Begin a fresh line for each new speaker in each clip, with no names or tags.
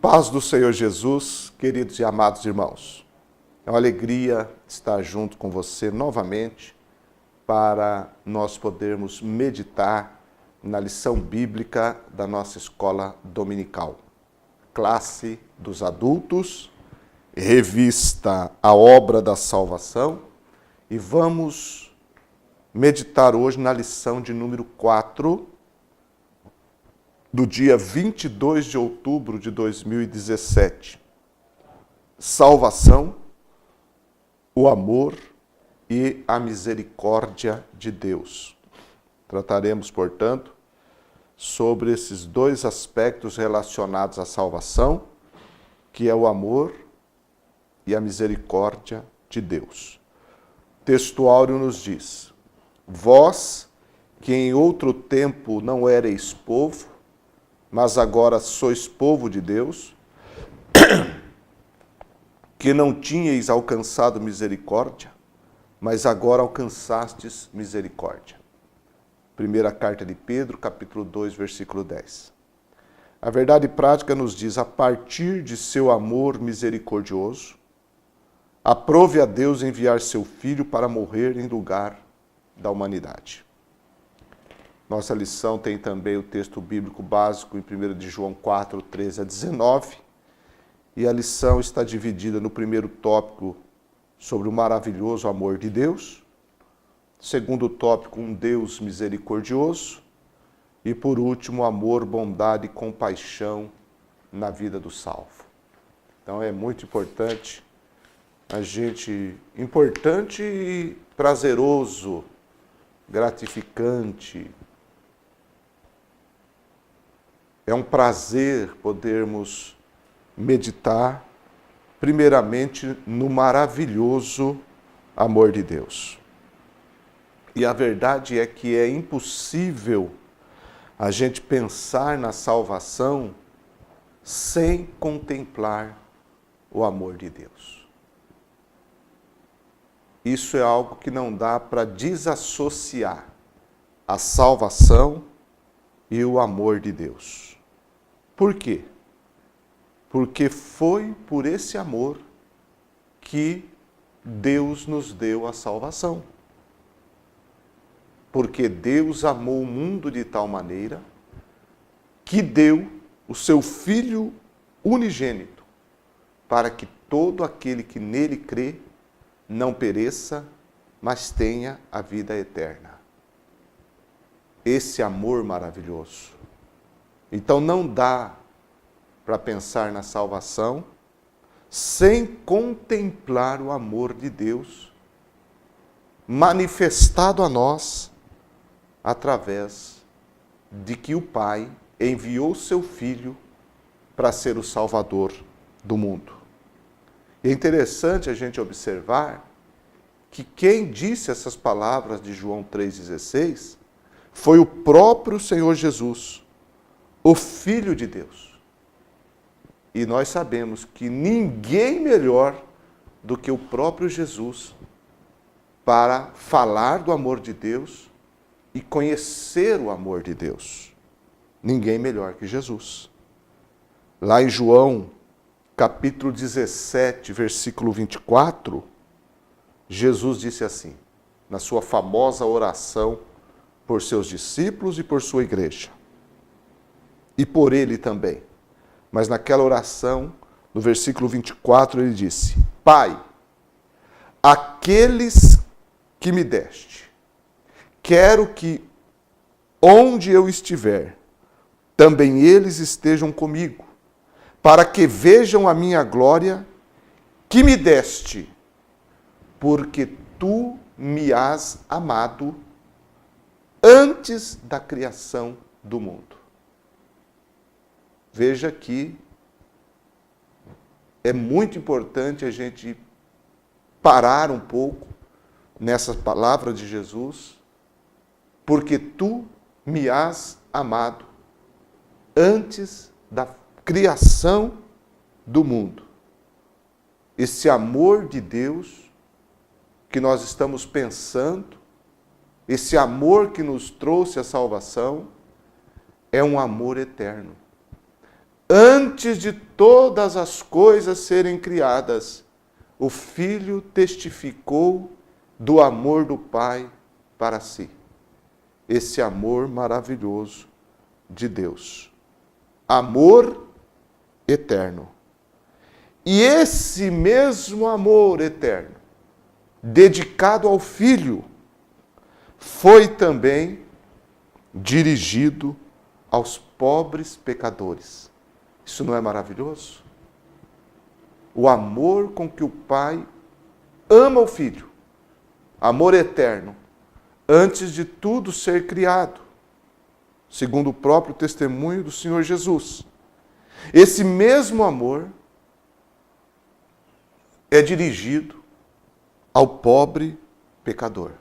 Paz do Senhor Jesus, queridos e amados irmãos. É uma alegria estar junto com você novamente para nós podermos meditar na lição bíblica da nossa escola dominical. Classe dos adultos, revista A Obra da Salvação, e vamos meditar hoje na lição de número 4, do dia 22 de outubro de 2017. Salvação, o amor e a misericórdia de Deus. Trataremos, portanto, sobre esses dois aspectos relacionados à salvação, que é o amor e a misericórdia de Deus. O texto áureo nos diz: vós, que em outro tempo não ereis povo, mas agora sois povo de Deus, que não tinhais alcançado misericórdia, mas agora alcançastes misericórdia. Primeira carta de Pedro, capítulo 2, versículo 10. A verdade prática nos diz: a partir de seu amor misericordioso, aprove a Deus enviar seu Filho para morrer em lugar da humanidade. Nossa lição tem também o texto bíblico básico em 1 de João 4, 13 a 19. E a lição está dividida no primeiro tópico sobre o maravilhoso amor de Deus. Segundo tópico, um Deus misericordioso. E por último, amor, bondade e compaixão na vida do salvo. Então é muito importante importante e prazeroso, gratificante. É um prazer podermos meditar, primeiramente, no maravilhoso amor de Deus. E a verdade é que é impossível a gente pensar na salvação sem contemplar o amor de Deus. Isso é algo que não dá para desassociar a salvação e o amor de Deus. Por quê? Porque foi por esse amor que Deus nos deu a salvação. Porque Deus amou o mundo de tal maneira que deu o seu Filho unigênito, para que todo aquele que nele crê não pereça, mas tenha a vida eterna. Esse amor maravilhoso. Então não dá para pensar na salvação sem contemplar o amor de Deus manifestado a nós através de que o Pai enviou seu Filho para ser o Salvador do mundo. E é interessante a gente observar que quem disse essas palavras de João 3,16 foi o próprio Senhor Jesus, o Filho de Deus. E nós sabemos que ninguém melhor do que o próprio Jesus para falar do amor de Deus e conhecer o amor de Deus. Ninguém melhor que Jesus. Lá em João, capítulo 17, versículo 24, Jesus disse assim, na sua famosa oração por seus discípulos e por sua igreja. E por ele também. Mas naquela oração, no versículo 24, ele disse: Pai, aqueles que me deste, quero que onde eu estiver, também eles estejam comigo, para que vejam a minha glória que me deste, porque tu me has amado antes da criação do mundo. Veja que é muito importante a gente parar um pouco nessa palavra de Jesus, porque tu me has amado antes da criação do mundo. Esse amor de Deus que nós estamos pensando, esse amor que nos trouxe a salvação, é um amor eterno. antes de todas as coisas serem criadas, o Filho testificou do amor do Pai para si. Esse amor maravilhoso de Deus. Amor eterno. E esse mesmo amor eterno, dedicado ao Filho, foi também dirigido aos pobres pecadores. Isso não é maravilhoso? O amor com que o Pai ama o Filho, amor eterno, antes de tudo ser criado, segundo o próprio testemunho do Senhor Jesus. Esse mesmo amor é dirigido ao pobre pecador.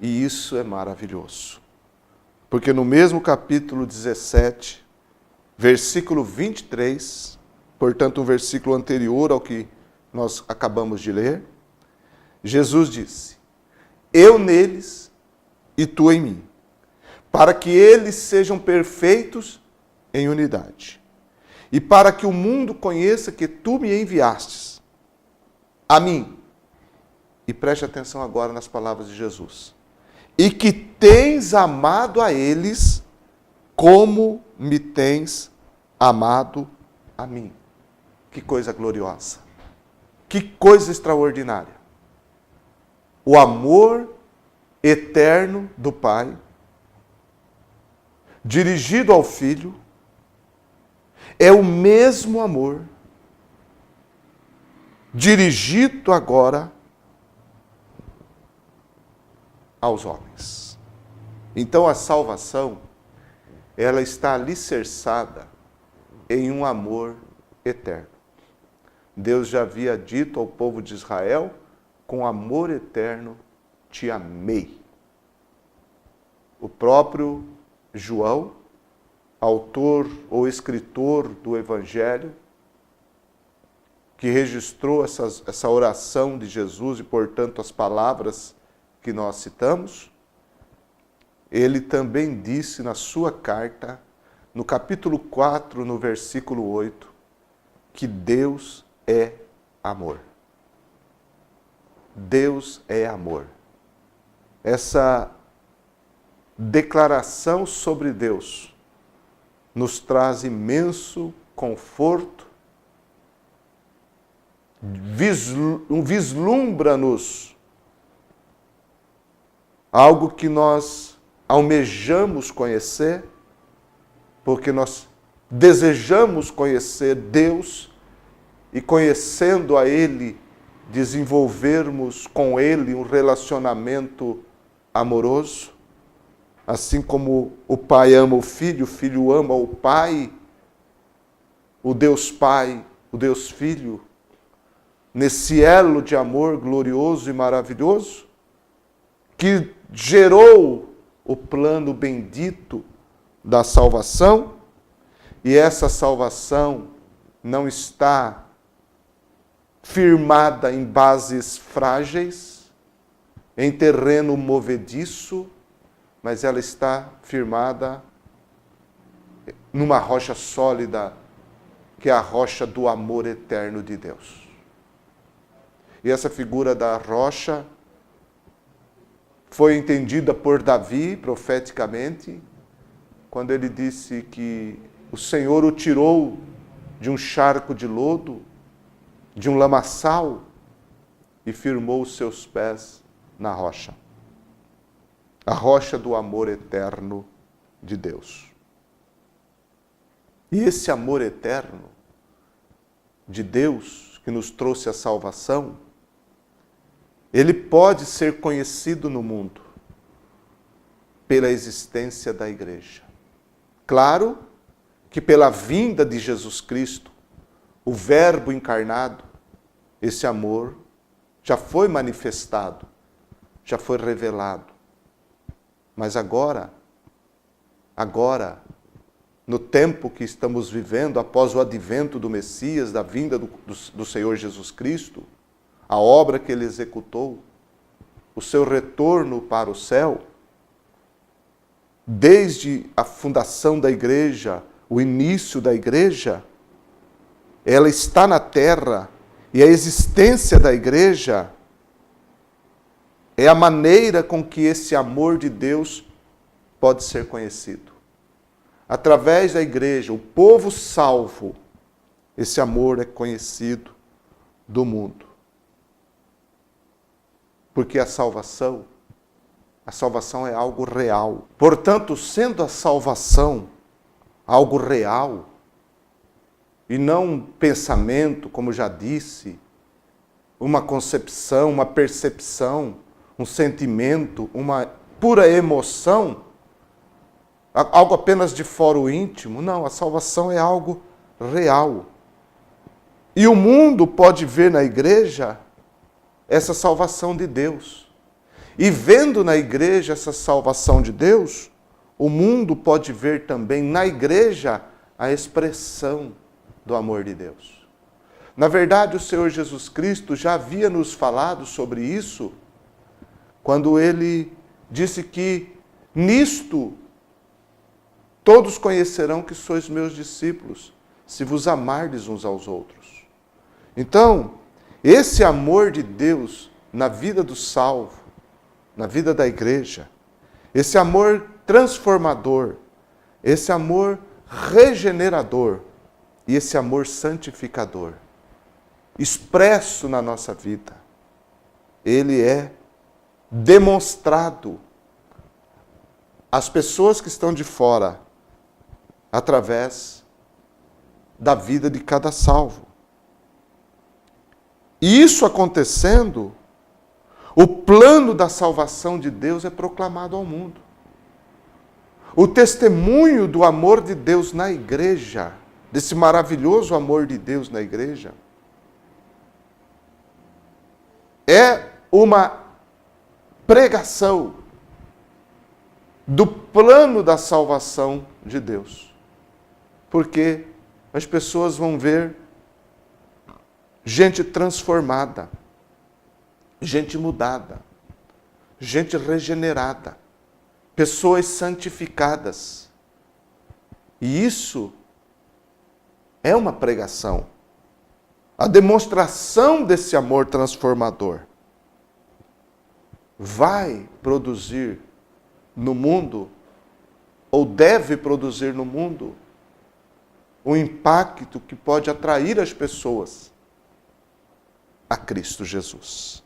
E isso é maravilhoso. Porque no mesmo capítulo 17, versículo 23, portanto um versículo anterior ao que nós acabamos de ler, Jesus disse: eu neles e tu em mim, para que eles sejam perfeitos em unidade, e para que o mundo conheça que tu me enviastes a mim. E preste atenção agora nas palavras de Jesus. E que tens amado a eles como me tens amado a mim. Que coisa gloriosa. Que coisa extraordinária. O amor eterno do Pai, dirigido ao Filho, é o mesmo amor dirigido agora aos homens. Então a salvação, ela está alicerçada em um amor eterno. Deus já havia dito ao povo de Israel: com amor eterno te amei. O próprio João, autor ou escritor do Evangelho, que registrou essa oração de Jesus e, portanto, as palavras que nós citamos, ele também disse na sua carta, no capítulo 4, no versículo 8, que Deus é amor. Deus é amor. Essa declaração sobre Deus nos traz imenso conforto, vislumbra-nos algo que nós almejamos conhecer, porque nós desejamos conhecer Deus e, conhecendo a Ele, desenvolvermos com Ele um relacionamento amoroso. Assim como o Pai ama o Filho ama o Pai, o Deus Pai, o Deus Filho, nesse elo de amor glorioso e maravilhoso, que gerou o plano bendito da salvação, e essa salvação não está firmada em bases frágeis, em terreno movediço, mas ela está firmada numa rocha sólida, que é a rocha do amor eterno de Deus. E essa figura da rocha foi entendida por Davi profeticamente, quando ele disse que o Senhor o tirou de um charco de lodo, de um lamaçal, e firmou os seus pés na rocha. A rocha do amor eterno de Deus. E esse amor eterno de Deus, que nos trouxe a salvação, ele pode ser conhecido no mundo pela existência da igreja. Claro que pela vinda de Jesus Cristo, o Verbo encarnado, esse amor já foi manifestado, já foi revelado. Mas agora, no tempo que estamos vivendo, após o advento do Messias, da vinda do Senhor Jesus Cristo, a obra que ele executou, o seu retorno para o céu, desde a fundação da igreja, o início da igreja, ela está na terra, e a existência da igreja é a maneira com que esse amor de Deus pode ser conhecido. Através da igreja, o povo salvo, esse amor é conhecido do mundo. Porque a salvação é algo real. Portanto, sendo a salvação algo real, e não um pensamento, como já disse, uma concepção, uma percepção, um sentimento, uma pura emoção, algo apenas de foro íntimo. Não, a salvação é algo real. E o mundo pode ver na igreja essa salvação de Deus. E vendo na igreja essa salvação de Deus, o mundo pode ver também na igreja a expressão do amor de Deus. Na verdade, o Senhor Jesus Cristo já havia nos falado sobre isso, quando ele disse que nisto todos conhecerão que sois meus discípulos, se vos amardes uns aos outros. Então, esse amor de Deus na vida do salvo, na vida da igreja, esse amor transformador, esse amor regenerador e esse amor santificador, expresso na nossa vida, ele é demonstrado às pessoas que estão de fora através da vida de cada salvo. E isso acontecendo, o plano da salvação de Deus é proclamado ao mundo. O testemunho do amor de Deus na igreja, desse maravilhoso amor de Deus na igreja, é uma pregação do plano da salvação de Deus. Porque as pessoas vão ver gente transformada, gente mudada, gente regenerada, pessoas santificadas. E isso é uma pregação, a demonstração desse amor transformador vai produzir no mundo, ou deve produzir no mundo, um impacto que pode atrair as pessoas a Cristo Jesus.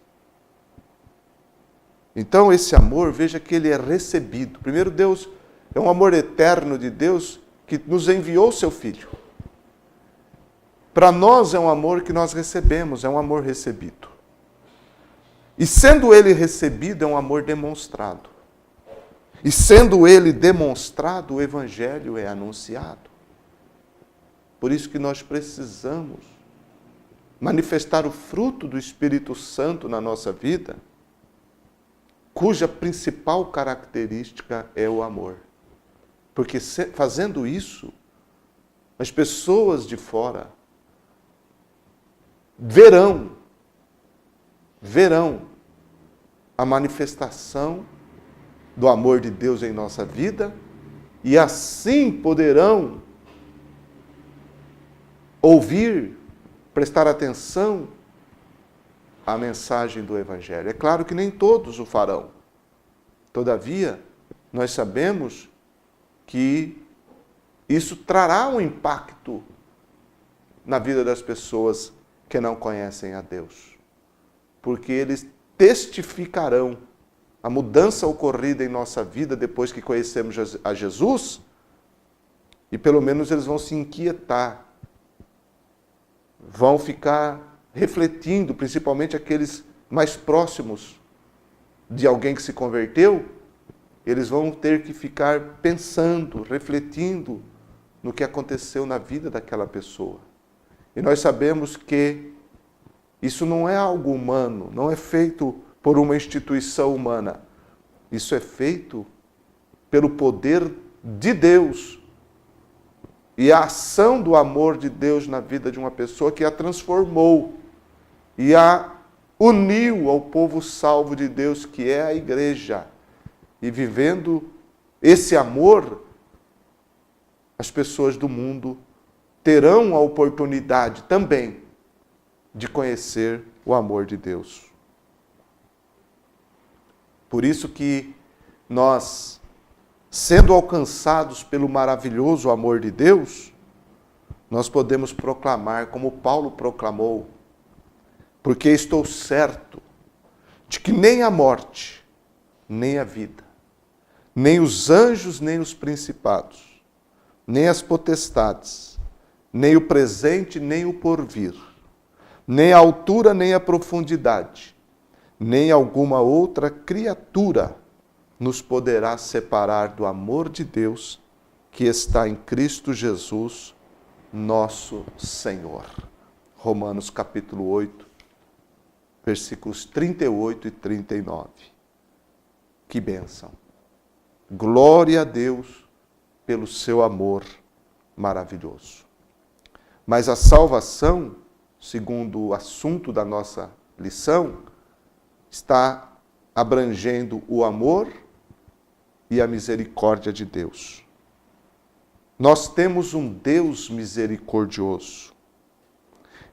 Então esse amor, veja que ele é recebido. Primeiro, Deus é um amor eterno de Deus que nos enviou o seu Filho. Para nós é um amor que nós recebemos, é um amor recebido. E sendo ele recebido, é um amor demonstrado. E sendo ele demonstrado, o Evangelho é anunciado. Por isso que nós precisamos manifestar o fruto do Espírito Santo na nossa vida, cuja principal característica é o amor. Porque fazendo isso, as pessoas de fora verão a manifestação do amor de Deus em nossa vida e assim poderão ouvir, prestar atenção à mensagem do Evangelho. É claro que nem todos o farão. Todavia, nós sabemos que isso trará um impacto na vida das pessoas que não conhecem a Deus. Porque eles testificarão a mudança ocorrida em nossa vida depois que conhecemos a Jesus, e pelo menos eles vão se inquietar, vão ficar refletindo, principalmente aqueles mais próximos de alguém que se converteu, eles vão ter que ficar pensando, refletindo no que aconteceu na vida daquela pessoa. E nós sabemos que isso não é algo humano, não é feito por uma instituição humana. Isso é feito pelo poder de Deus e a ação do amor de Deus na vida de uma pessoa que a transformou e a uniu ao povo salvo de Deus, que é a igreja. E vivendo esse amor, as pessoas do mundo terão a oportunidade também de conhecer o amor de Deus. Por isso que nós, sendo alcançados pelo maravilhoso amor de Deus, nós podemos proclamar como Paulo proclamou, porque estou certo de que nem a morte, nem a vida, nem os anjos, nem os principados, nem as potestades, nem o presente, nem o porvir, nem a altura, nem a profundidade, nem alguma outra criatura nos poderá separar do amor de Deus que está em Cristo Jesus, nosso Senhor. Romanos capítulo 8, versículos 38 e 39. Que bênção! Glória a Deus pelo seu amor maravilhoso. Mas a salvação, segundo o assunto da nossa lição, está abrangendo o amor e a misericórdia de Deus. Nós temos um Deus misericordioso.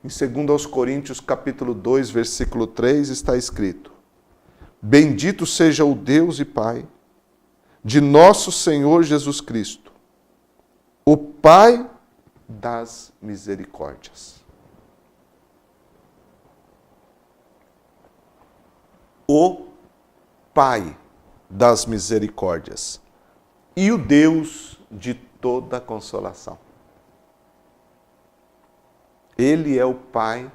Em 2 Coríntios capítulo 2, versículo 3, está escrito: Bendito seja o Deus e Pai de nosso Senhor Jesus Cristo, o Pai das misericórdias. O Pai das misericórdias e o Deus de toda consolação. Ele é o Pai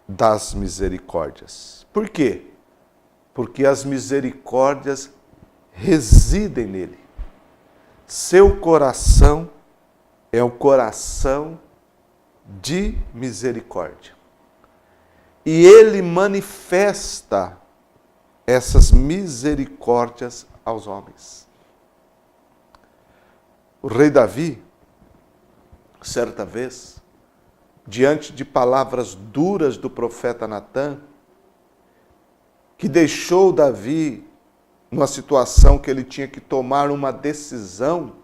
das misericórdias. Por quê? Porque as misericórdias residem nele. Seu coração é um coração de misericórdia. E ele manifesta essas misericórdias aos homens. O rei Davi, certa vez, diante de palavras duras do profeta Natã, que deixou Davi numa situação que ele tinha que tomar uma decisão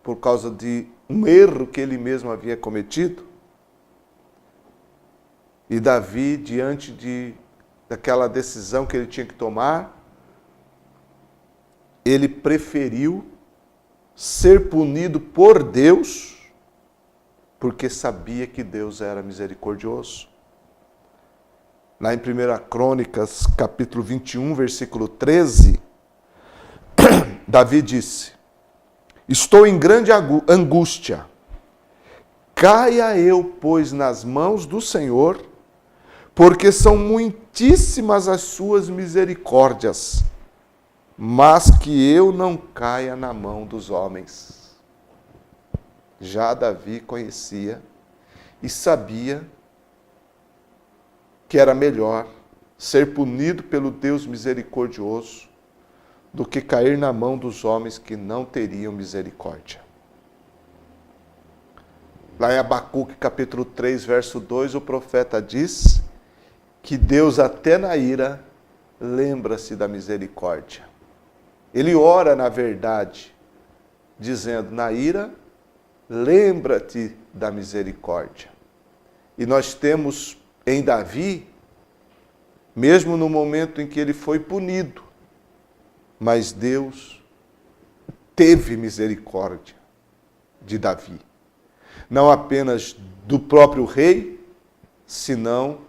por causa de um erro que ele mesmo havia cometido. E Davi, diante daquela decisão que ele tinha que tomar, ele preferiu ser punido por Deus, porque sabia que Deus era misericordioso. Lá em 1 Crônicas, capítulo 21, versículo 13, Davi disse: Estou em grande angústia. Caia eu, pois, nas mãos do Senhor, porque são muitíssimas as suas misericórdias, mas que eu não caia na mão dos homens. Já Davi conhecia e sabia que era melhor ser punido pelo Deus misericordioso do que cair na mão dos homens que não teriam misericórdia. Lá em Abacuque, capítulo 3, verso 2, o profeta diz que Deus, até na ira, lembra-se da misericórdia. Ele ora, na verdade, dizendo: na ira, lembra-te da misericórdia. E nós temos em Davi, mesmo no momento em que ele foi punido, mas Deus teve misericórdia de Davi. Não apenas do próprio rei, senão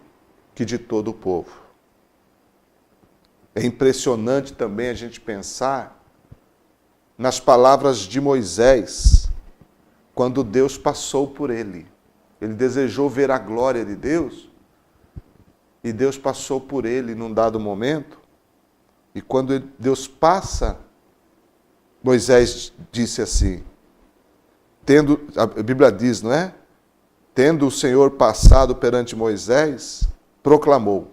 que de todo o povo. É impressionante também a gente pensar nas palavras de Moisés, quando Deus passou por ele. Ele desejou ver a glória de Deus, e Deus passou por ele num dado momento, e quando Deus passa, Moisés disse assim, a Bíblia diz, não é? Tendo o Senhor passado perante Moisés, proclamou: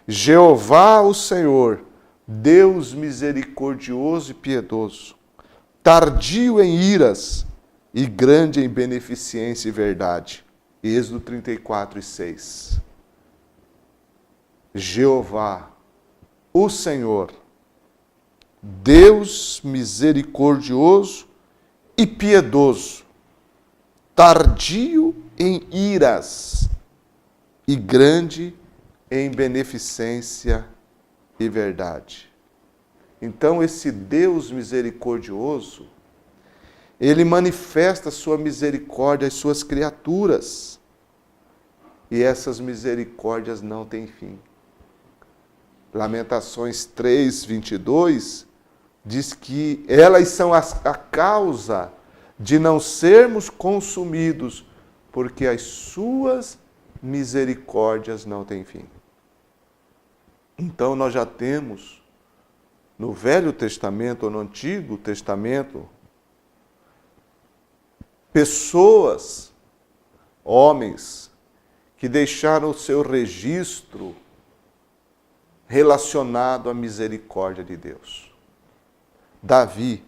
Jeová o Senhor, Deus misericordioso e piedoso, tardio em iras e grande em beneficência e verdade. Êxodo 34, 6. Jeová, o Senhor, Deus misericordioso e piedoso, tardio em iras e grande em beneficência e verdade. Então, esse Deus misericordioso, ele manifesta sua misericórdia às suas criaturas. E essas misericórdias não têm fim. Lamentações 3, 22, diz que elas são a causa de não sermos consumidos, porque as suas misericórdias não têm fim. Então, nós já temos, no Velho Testamento ou no Antigo Testamento, pessoas, homens, que deixaram o seu registro relacionado à misericórdia de Deus. Davi,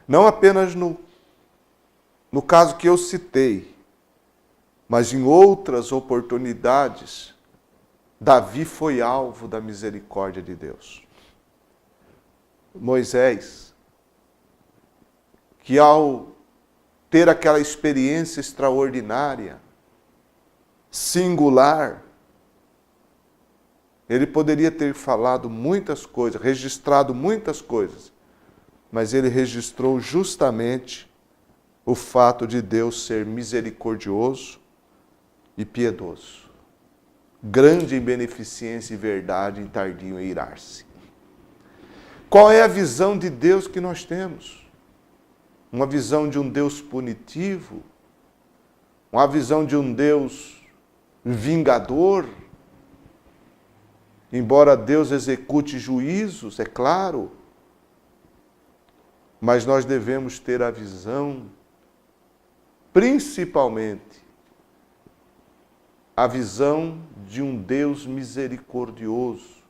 não apenas no caso que eu citei, mas em outras oportunidades, Davi foi alvo da misericórdia de Deus. Moisés, que ao ter aquela experiência extraordinária, singular, ele poderia ter falado muitas coisas, registrado muitas coisas, mas ele registrou justamente o fato de Deus ser misericordioso e piedoso, grande em beneficência e verdade, e tardio em irar-se. Qual é a visão de Deus que nós temos? Uma visão de um Deus punitivo? Uma visão de um Deus vingador? Embora Deus execute juízos, é claro, mas nós devemos ter a visão, principalmente, a visão de um Deus misericordioso,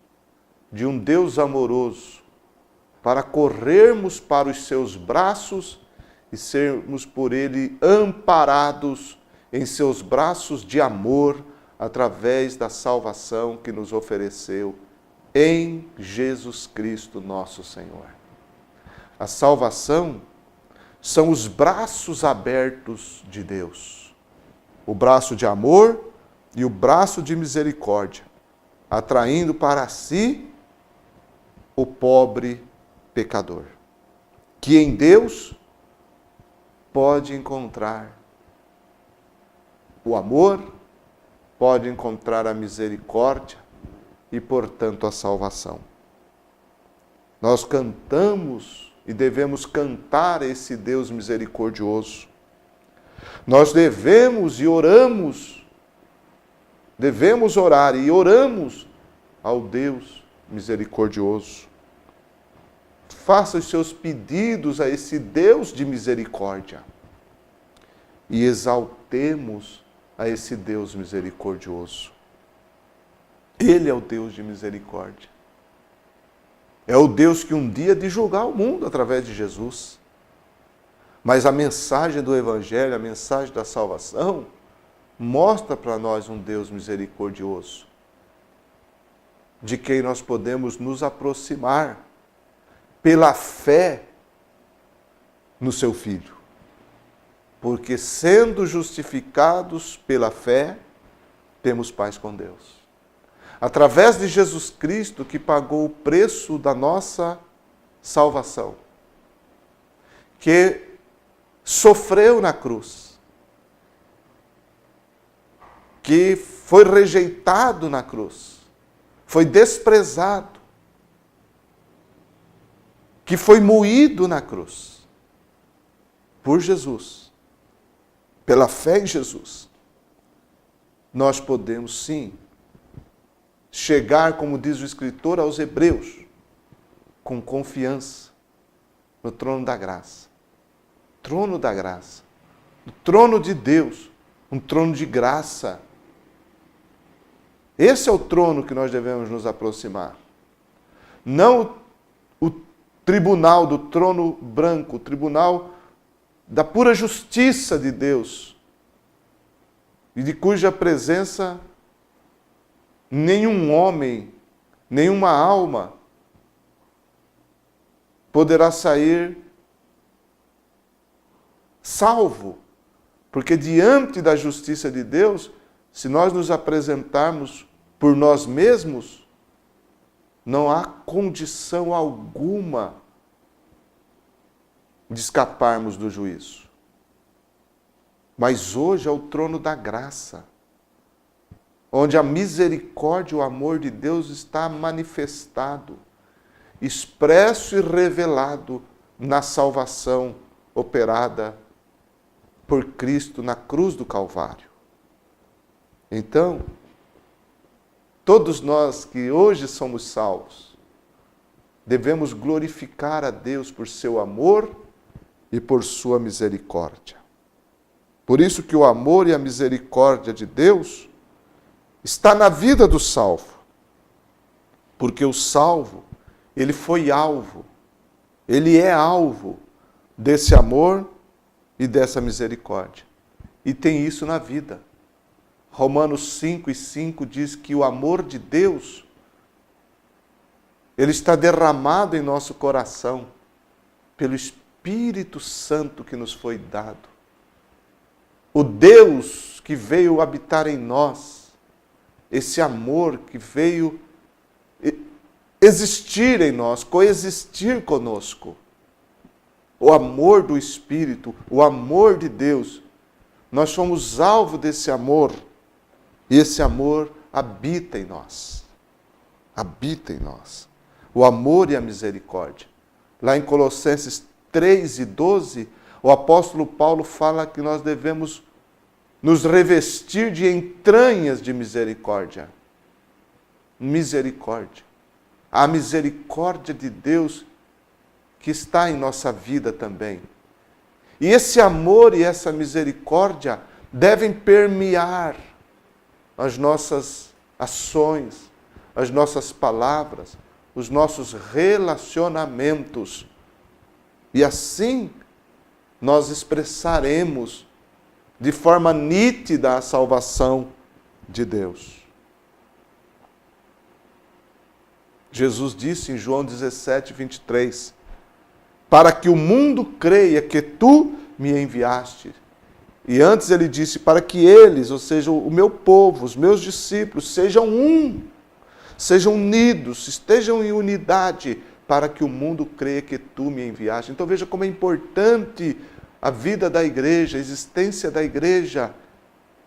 de um Deus amoroso, para corrermos para os seus braços e sermos por Ele amparados em seus braços de amor, através da salvação que nos ofereceu em Jesus Cristo, nosso Senhor. A salvação são os braços abertos de Deus, o braço de amor e o braço de misericórdia, atraindo para si o pobre pecador, que em Deus pode encontrar o amor, pode encontrar a misericórdia e, portanto, a salvação. Nós cantamos e devemos cantar esse Deus misericordioso. Nós devemos orar e oramos ao Deus misericordioso. Faça os seus pedidos a esse Deus de misericórdia e exaltemos a esse Deus misericordioso. Ele é o Deus de misericórdia. É o Deus que um dia há de julgar o mundo através de Jesus. Mas a mensagem do Evangelho, a mensagem da salvação, mostra para nós um Deus misericordioso, de quem nós podemos nos aproximar pela fé no seu Filho. Porque sendo justificados pela fé, temos paz com Deus. Através de Jesus Cristo, que pagou o preço da nossa salvação, que sofreu na cruz, que foi rejeitado na cruz, foi desprezado, que foi moído na cruz, por Jesus. Pela fé em Jesus, nós podemos sim chegar, como diz o escritor aos Hebreus, com confiança no trono da graça. Trono da graça. O trono de Deus, um trono de graça. Esse é o trono que nós devemos nos aproximar. Não o tribunal do trono branco, o tribunal da pura justiça de Deus, e de cuja presença nenhum homem, nenhuma alma poderá sair salvo. Porque diante da justiça de Deus, se nós nos apresentarmos por nós mesmos, não há condição alguma de escaparmos do juízo. Mas hoje é o trono da graça, onde a misericórdia e o amor de Deus está manifestado, expresso e revelado na salvação operada por Cristo na cruz do Calvário. Então, todos nós que hoje somos salvos, devemos glorificar a Deus por seu amor e por sua misericórdia. Por isso que o amor e a misericórdia de Deus está na vida do salvo. Porque o salvo, ele foi alvo, ele é alvo desse amor e dessa misericórdia. E tem isso na vida. Romanos 5:5 diz que o amor de Deus, ele está derramado em nosso coração pelo Espírito Santo que nos foi dado. O Deus que veio habitar em nós, esse amor que veio existir em nós, coexistir conosco. O amor do Espírito, o amor de Deus. Nós somos alvo desse amor. E esse amor habita em nós. Habita em nós. O amor e a misericórdia. Lá em Colossenses 3:12, o apóstolo Paulo fala que nós devemos nos revestir de entranhas de misericórdia. Misericórdia. A misericórdia de Deus que está em nossa vida também. E esse amor e essa misericórdia devem permear as nossas ações, as nossas palavras, os nossos relacionamentos. E assim nós expressaremos de forma nítida a salvação de Deus. Jesus disse em João 17:23, para que o mundo creia que tu me enviaste. E antes ele disse, para que eles, ou seja, o meu povo, os meus discípulos, sejam um, sejam unidos, estejam em unidade, para que o mundo creia que tu me enviaste. Então veja como é importante a vida da igreja, a existência da igreja,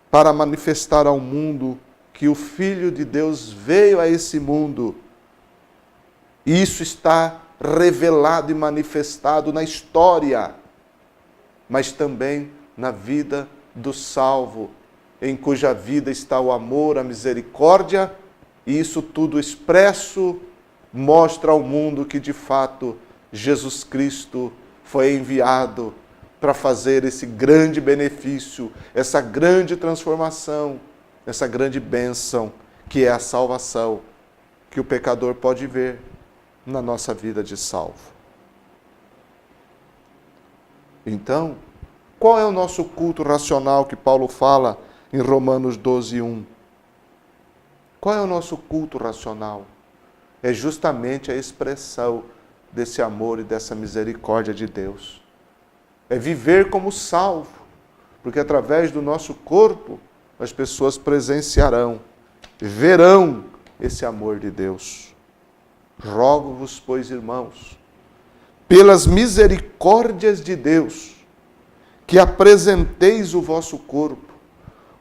para manifestar ao mundo que o Filho de Deus veio a esse mundo. E isso está revelado e manifestado na história, mas também na vida do salvo, em cuja vida está o amor, a misericórdia, e isso tudo expresso mostra ao mundo que de fato Jesus Cristo foi enviado para fazer esse grande benefício, essa grande transformação, essa grande bênção que é a salvação que o pecador pode ver na nossa vida de salvo. Então, qual é o nosso culto racional que Paulo fala em Romanos 12:1? Qual é o nosso culto racional? É justamente a expressão desse amor e dessa misericórdia de Deus. É viver como salvo, porque através do nosso corpo as pessoas presenciarão, verão esse amor de Deus. Rogo-vos, pois, irmãos, pelas misericórdias de Deus, que apresenteis o vosso corpo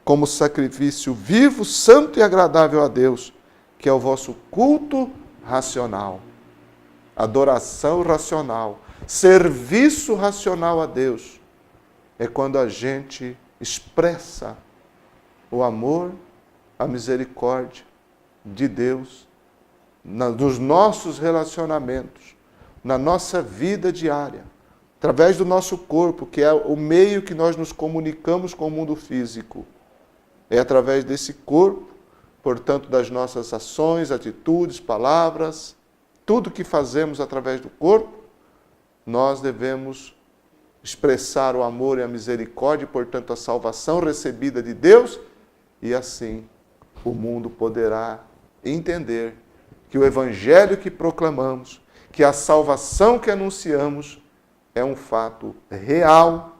como sacrifício vivo, santo e agradável a Deus, que é o vosso culto racional. Adoração racional, serviço racional a Deus, é quando a gente expressa o amor, a misericórdia de Deus nos nossos relacionamentos, na nossa vida diária, através do nosso corpo, que é o meio que nós nos comunicamos com o mundo físico. É através desse corpo, portanto, das nossas ações, atitudes, palavras, tudo que fazemos através do corpo, nós devemos expressar o amor e a misericórdia, e, portanto, a salvação recebida de Deus, e assim o mundo poderá entender que o evangelho que proclamamos, que a salvação que anunciamos, é um fato real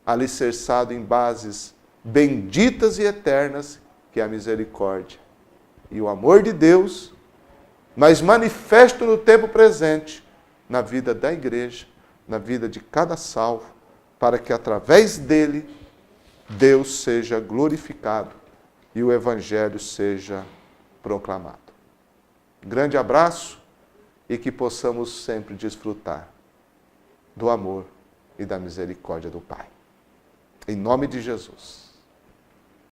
alicerçado em bases benditas e eternas, que é a misericórdia e o amor de Deus, mas manifesto no tempo presente, na vida da igreja, na vida de cada salvo, para que através dele Deus seja glorificado e o Evangelho seja proclamado. Grande abraço e que possamos sempre desfrutar do amor e da misericórdia do Pai. Em nome de Jesus.